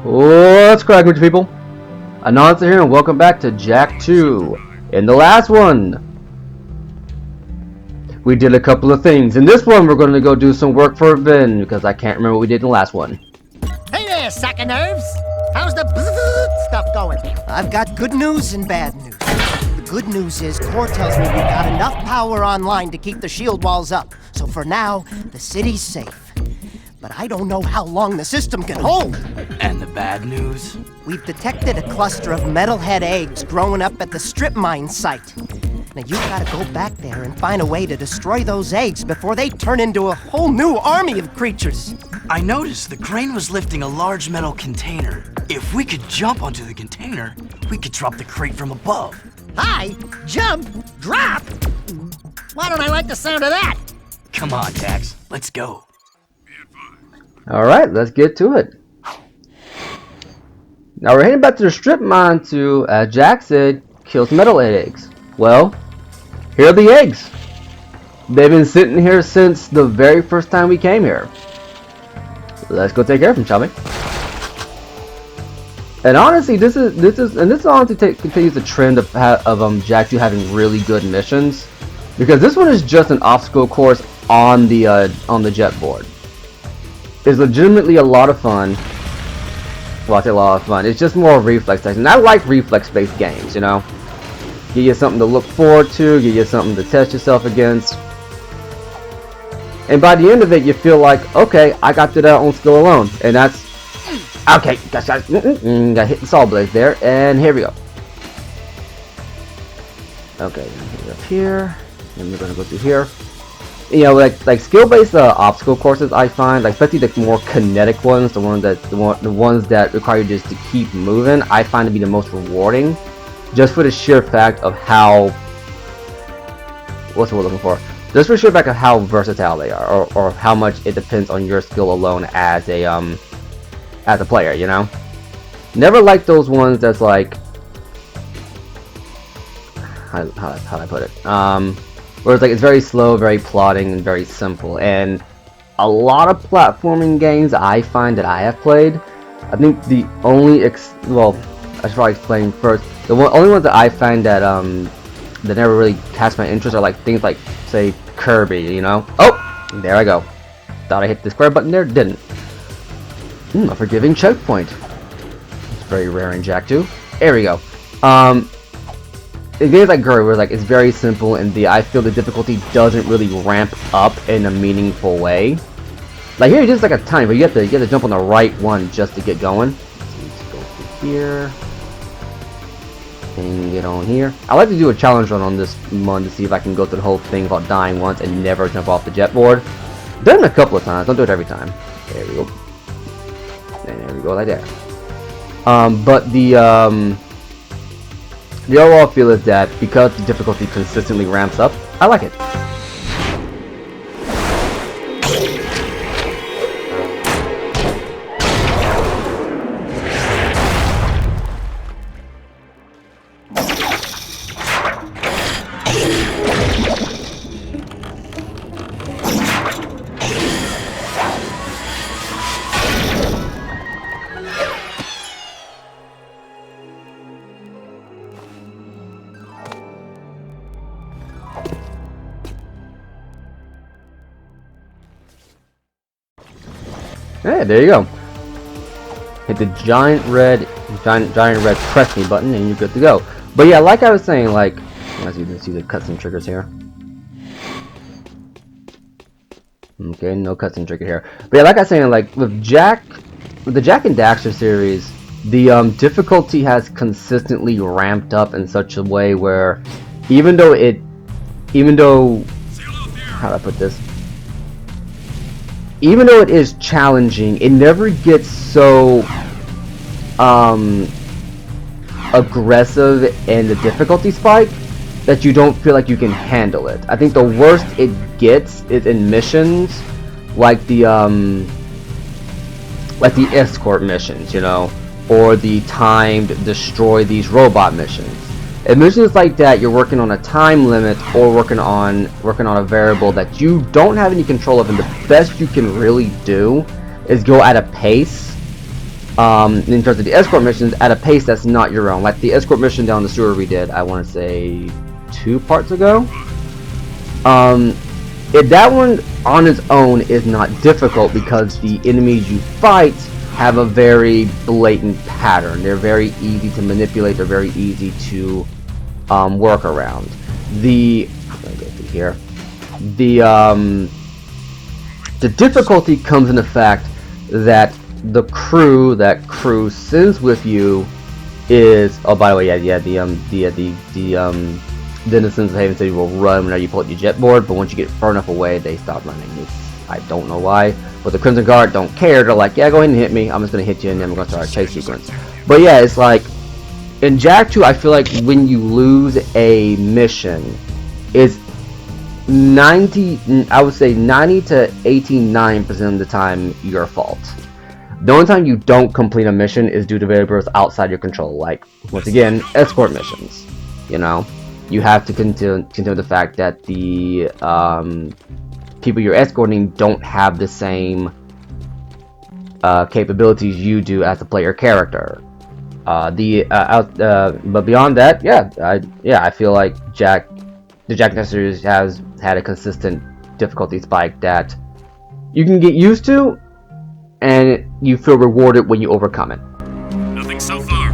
What's cracking with you people? Announcer here and welcome back to Jak 2. In the last one, we did a couple of things. In this one, we're going to go do some work for Vin because I can't remember what we did in the last one. Hey there, sack of nerves! How's the stuff going? I've got good news and bad news. The good news is Core tells me we've got enough power online to keep the shield walls up. So for now, the city's safe. But I don't know how long the system can hold. And the bad news? We've detected a cluster of metalhead eggs growing up at the strip mine site. Now you've got to go back there and find a way to destroy those eggs before they turn into a whole new army of creatures. I noticed the crane was lifting a large metal container. If we could jump onto the container, we could drop the crate from above. Hi, jump, drop! Why don't I like the sound of that? Come on, Dax, let's go. Alright, let's get to it. Now we're heading back to the strip mine to, as Jak said, kill some metal eggs. Well, here are the eggs. They've been sitting here since the very first time we came here. Let's go take care of them, shall we? And honestly, this honestly continues the trend of Jak 2 having really good missions, because this one is just an obstacle course on the jet board. It's legitimately a lot of fun. Well, I say a lot of fun. It's just more reflex based, and I like reflex-based games. You know, give you something to look forward to, give you something to test yourself against, and by the end of it, you feel like, okay, I got to that on skill alone, and that's okay. Got hit the saw blade there, and here we go. Okay, up here, and we're gonna go through here. You know, like skill-based obstacle courses, I find, like especially the more kinetic ones, the ones that require you just to keep moving, I find to be the most rewarding, just for the sheer fact of how, what's the word we're looking for? Just for the sheer fact of how versatile they are, or how much it depends on your skill alone as a player. You know, never like those ones that's like, how do I put it? Where it's like it's very slow, very plodding, and very simple. And a lot of platforming games I find that I have played, I think the only well, I should probably explain first. The only ones that I find that that never really catch my interest are like things like, say, Kirby. You know? Oh, there I go. Thought I hit the square button there, didn't. A forgiving checkpoint. It's very rare in Jak 2. There we go. In games like Kirby, where it's very simple, and I feel the difficulty doesn't really ramp up in a meaningful way. Like here, it's just like a tiny, but you have to jump on the right one just to get going. Let's go through here and get on here. I like to do a challenge run on this one to see if I can go through the whole thing without dying once and never jump off the jet board. Done it a couple of times. Don't do it every time. There we go. And there we go, like that. But the overall feel is that because the difficulty consistently ramps up, I like it. Yeah, there you go. Hit the giant red press me button and you're good to go. But yeah, like I was saying, like, as you can see the custom triggers here. Okay, no custom trigger here. But yeah, like I was saying, like with the Jak and Daxter series, the difficulty has consistently ramped up in such a way where even though how do I put this? Even though it is challenging, it never gets so aggressive in the difficulty spike that you don't feel like you can handle it. I think the worst it gets is in missions like the escort missions, you know, or the timed destroy these robot missions. In missions like that, you're working on a time limit or working on a variable that you don't have any control of, and the best you can really do is go at a pace in terms of the escort missions at a pace that's not your own. Like the escort mission down the sewer we did, I want to say 2 parts ago. That one on its own is not difficult because the enemies you fight have a very blatant pattern. They're very easy to manipulate. They're very easy to work around. I'm gonna go through here. The difficulty comes in the fact that the crew that Crew sends with you is, oh, by the way, the denizens of Haven City will run whenever you pull out your jet board, but once you get far enough away, they stop running. I don't know why, but the Crimson Guard don't care. They're like, yeah, go ahead and hit me. I'm just gonna hit you, and then we're gonna start a chase sequence. But yeah, it's like in Jak 2, I feel like when you lose a mission, it's 90 to 89% of the time your fault. The only time you don't complete a mission is due to variables outside your control, like, once again, escort missions. You know, you have to consider the fact that the people you're escorting don't have the same capabilities you do as a player character. But beyond that, I feel like the Jak series has had a consistent difficulty spike that you can get used to, and you feel rewarded when you overcome it. Nothing so far.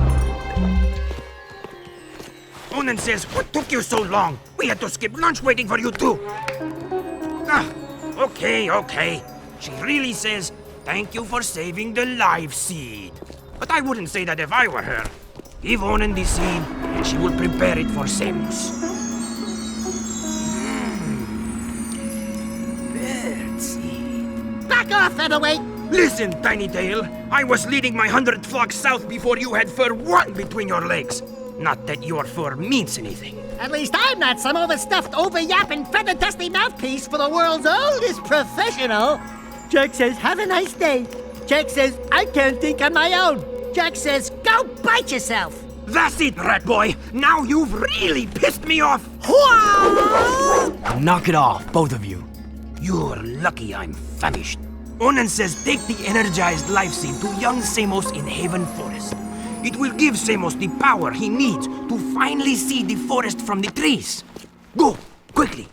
Onan says, what took you so long? We had to skip lunch waiting for you too. Okay. She really says, thank you for saving the live seed. But I wouldn't say that if I were her. Give Onan the seed, and she will prepare it for Samus. Birdseed. Back off, featherweight! Listen, Tiny Tail. I was leading my 100th flock south before you had fur one between your legs. Not that your fur means anything. At least I'm not some overstuffed, over-yapping, feather-dusty mouthpiece for the world's oldest professional. Jak says, have a nice day. Jak says, I can't think on my own. Jak says, go bite yourself. That's it, rat boy. Now you've really pissed me off. Knock it off, both of you. You're lucky I'm famished. Onan says take the energized life seed to young Samos in Haven Forest. It will give Samos the power he needs to finally see the forest from the trees. Go, quickly.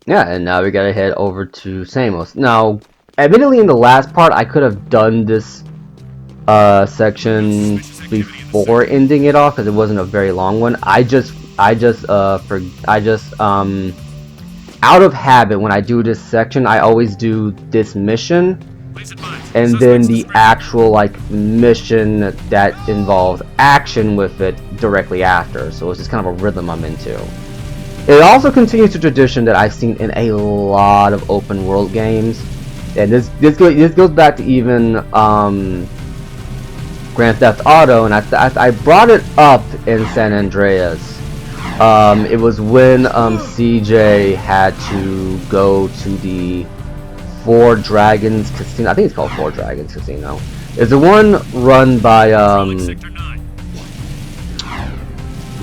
Yeah, and now we gotta head over to Samos. Now, admittedly, in the last part, I could have done this section before ending it off because it wasn't a very long one. I just out of habit, when I do this section, I always do this mission and then the actual like mission that involves action with it directly after. So it's just kind of a rhythm I'm into. It also continues the tradition that I've seen in a lot of open world games, and this goes back to even Grand Theft Auto, and I brought it up in San Andreas. It was when CJ had to go to the Four Dragons Casino. I think it's called Four Dragons Casino. It's the one run by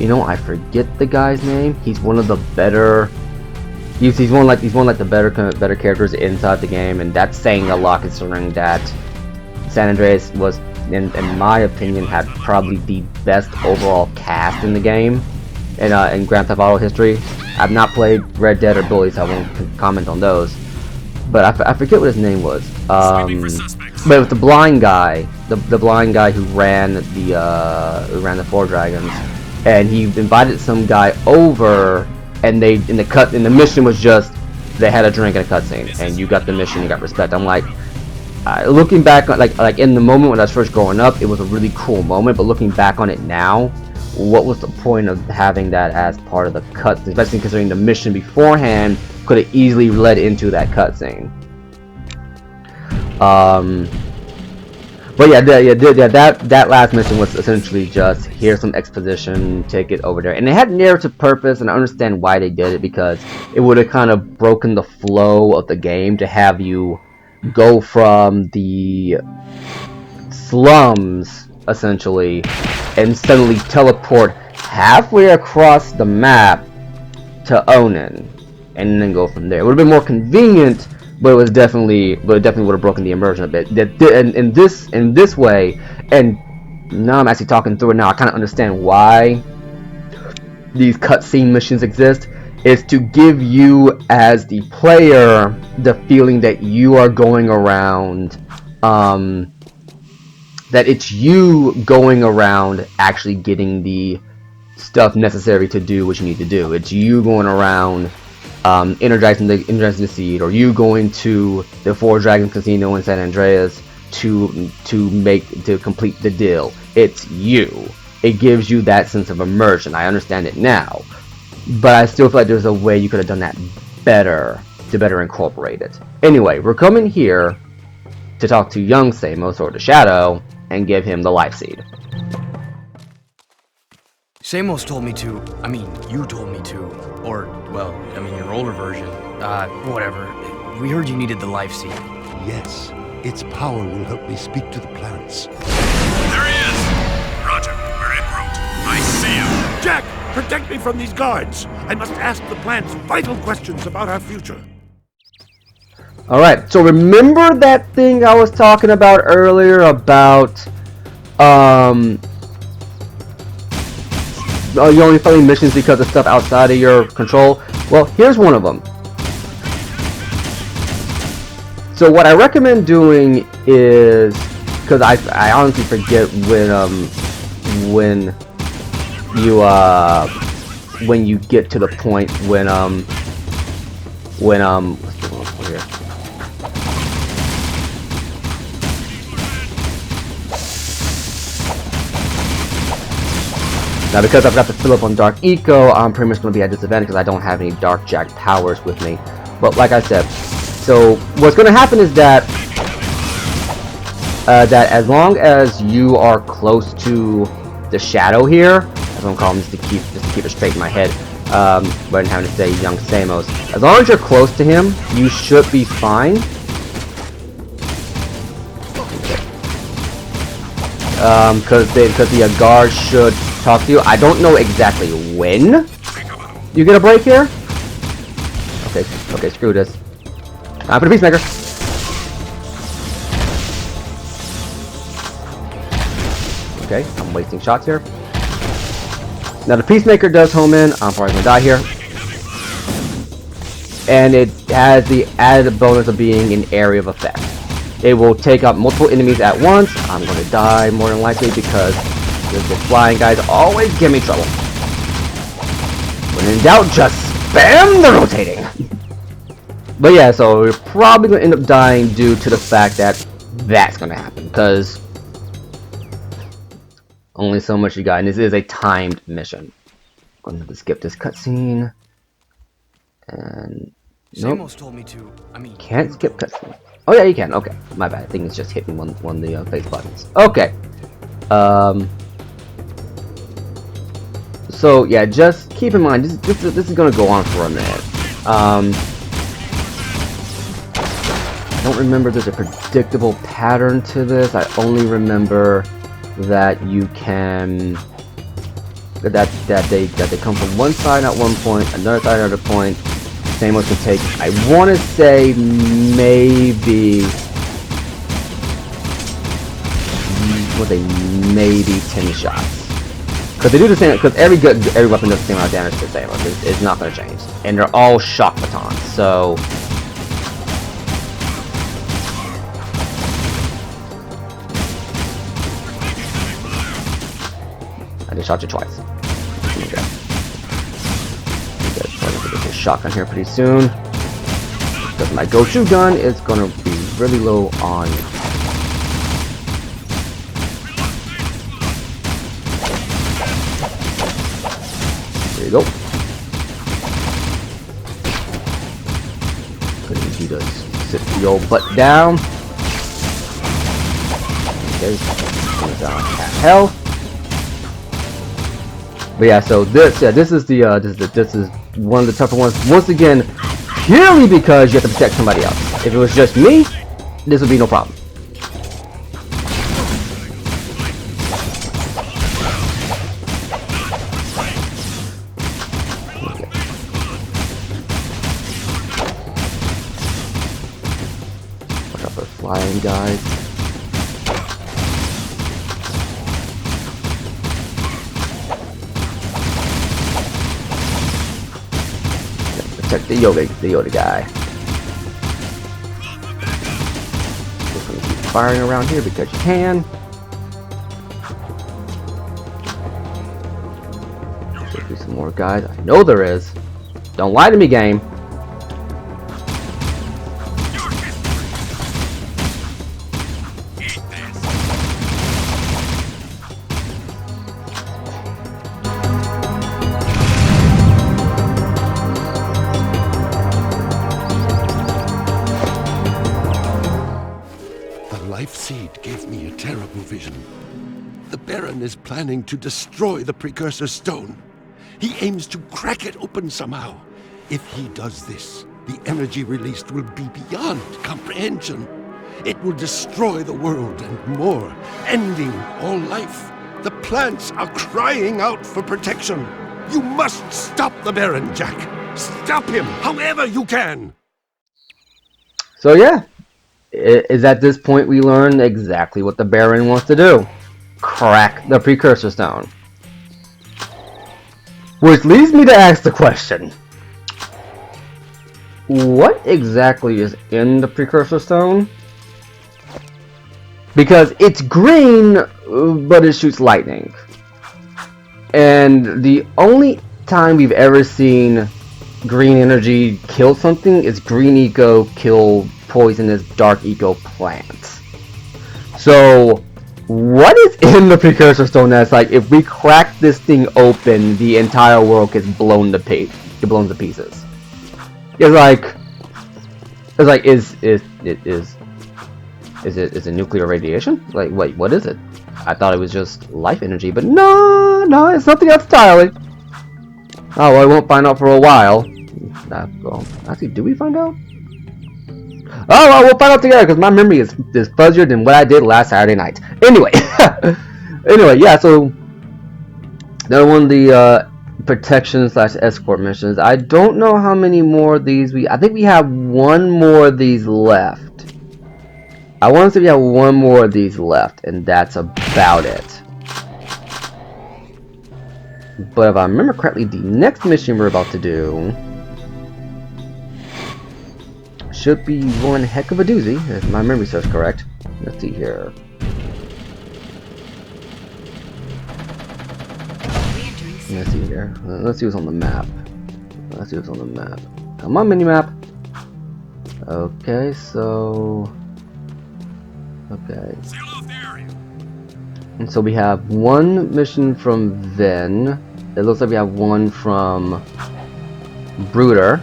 you know, I forget the guy's name. He's one of the better. He's one like the better characters inside the game, and that's saying a lot considering that San Andreas was, in my opinion, had probably the best overall cast in the game. In Grand Theft Auto history. I've not played Red Dead or Bully, so I won't comment on those. But I forget what his name was. But it was the blind guy, the blind guy who ran the Four Dragons, and he invited some guy over, and the mission was just they had a drink and a cutscene, and you got the mission, you got respect. I'm like, looking back, like in the moment when I was first growing up, it was a really cool moment. But looking back on it now, what was the point of having that as part of the cutscene, especially considering the mission beforehand could have easily led into that cutscene. But that last mission was essentially just here's some exposition, take it over there, and it had narrative purpose, and I understand why they did it, because it would have kind of broken the flow of the game to have you go from the slums essentially and suddenly teleport halfway across the map to Onan and then go from there. It would have been more convenient but it definitely would have broken the immersion a bit. In this way, and now I'm actually talking through it now, I kind of understand why these cutscene missions exist. Is to give you as the player the feeling that you are going around, that it's you going around actually getting the stuff necessary to do what you need to do. It's you going around energizing the seed, or you going to the Four Dragons Casino in San Andreas to complete the deal. It's you. It gives you that sense of immersion. I understand it now, but I still feel like there's a way you could have done that better to better incorporate it. Anyway, we're coming here to talk to young Samos, or the Shadow, and give him the life seed. Samos told me to. I mean, you told me to. Or, well, I mean, your older version. Whatever. We heard you needed the life seed. Yes, its power will help me speak to the plants. There he is! Roger, we're en route. I see him. Jack, protect me from these guards. I must ask the plants vital questions about our future. Alright, so remember that thing I was talking about earlier about, you're only failing missions because of stuff outside of your control? Well, here's one of them. So what I recommend doing is, because I honestly forget when you get to the point when what's the one here? Now, because I've got to fill up on Dark Eco, I'm pretty much going to be at disadvantage because I don't have any Dark Jack powers with me. But like I said, so what's going to happen is that that as long as you are close to the Shadow here, that's what I'm calling just to keep it straight in my head, rather than having to say young Samos. As long as you're close to him, you should be fine. Because the guard should talk to you. I don't know exactly when you get a break here. Okay, screw this. I'm for the Peacemaker. Okay, I'm wasting shots here. Now the Peacemaker does home in. I'm probably gonna die here. And it has the added bonus of being an area of effect. It will take out multiple enemies at once. I'm gonna die more than likely because the flying guys always give me trouble. When in doubt, just spam the rotating. But yeah, so we're probably gonna end up dying due to the fact that that's gonna happen, because only so much you got, and this is a timed mission. I'm gonna have to skip this cutscene, and nope. Samos told me to. I mean, Can't skip cutscene. Oh yeah, you can. Okay, my bad. I think it's just hitting one of the face buttons. Okay. So yeah, just keep in mind this is gonna go on for a minute. I don't remember if there's a predictable pattern to this. I only remember that you can that they come from one side at one point, another side at another point. Samos can take, I want to say, maybe 10 shots. Because they do the same, because every weapon does the same amount of damage to Samos. It's not going to change. And they're all shock batons, so... I just shot you twice. Okay. Get a shotgun here pretty soon. Because my go-to gun is going to be really low on... There you go. Couldn't you just sit the old butt down? Okay, down at hell. But yeah, so this is one of the tougher ones. Once again, purely because you have to protect somebody else. If it was just me, this would be no problem. dying, guys. Protect the Yoda guy. Just gonna keep firing around here because you can. Should be some more guys. I know there is. Don't lie to me, game. Life Seed gave me a terrible vision. The Baron is planning to destroy the Precursor Stone. He aims to crack it open somehow. If he does this, the energy released will be beyond comprehension. It will destroy the world and more, ending all life. The plants are crying out for protection. You must stop the Baron, Jack. Stop him however you can. So yeah. Is at this point we learn exactly what the Baron wants to do. Crack the Precursor Stone. Which leads me to ask the question. What exactly is in the Precursor Stone? Because it's green, but it shoots lightning. And the only time we've ever seen green energy kill something is green eco kill poisonous dark eco plants. So what is in the Precursor Stone that's like, if we crack this thing open, the entire world gets blown to pieces? It's like is it nuclear radiation? Like, wait, what is it? I thought it was just life energy, but no, it's something else entirely. Oh, well, I won't find out for a while. Well, actually, do we find out? Oh, well, we'll find out together because my memory is fuzzier than what I did last Saturday night. Anyway, yeah. So that one of the protection / escort missions. I don't know how many more of these I think we have one more of these left. I want to say we have one more of these left, and that's about it. But if I remember correctly, the next mission we're about to do should be one heck of a doozy, if my memory serves correct. Let's see here. Let's see here. Let's see what's on the map. Come on, mini-map. Okay, so... Okay. And so we have one mission from Ven. It looks like we have one from Brooder.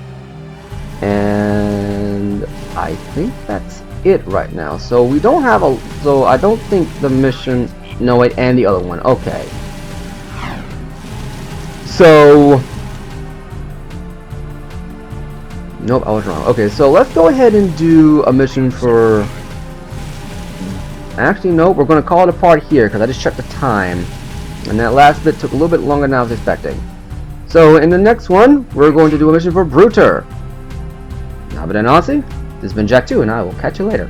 And I think that's it right now. So we don't have a... So I don't think the mission... No, wait, and the other one. Okay. So... Nope, I was wrong. Okay, so let's go ahead and do a mission for... Actually, no, we're going to call it a part here because I just checked the time. And that last bit took a little bit longer than I was expecting. So in the next one, we're going to do a mission for Brooder. Now, but then honestly, this has been Jack 2, and I will catch you later.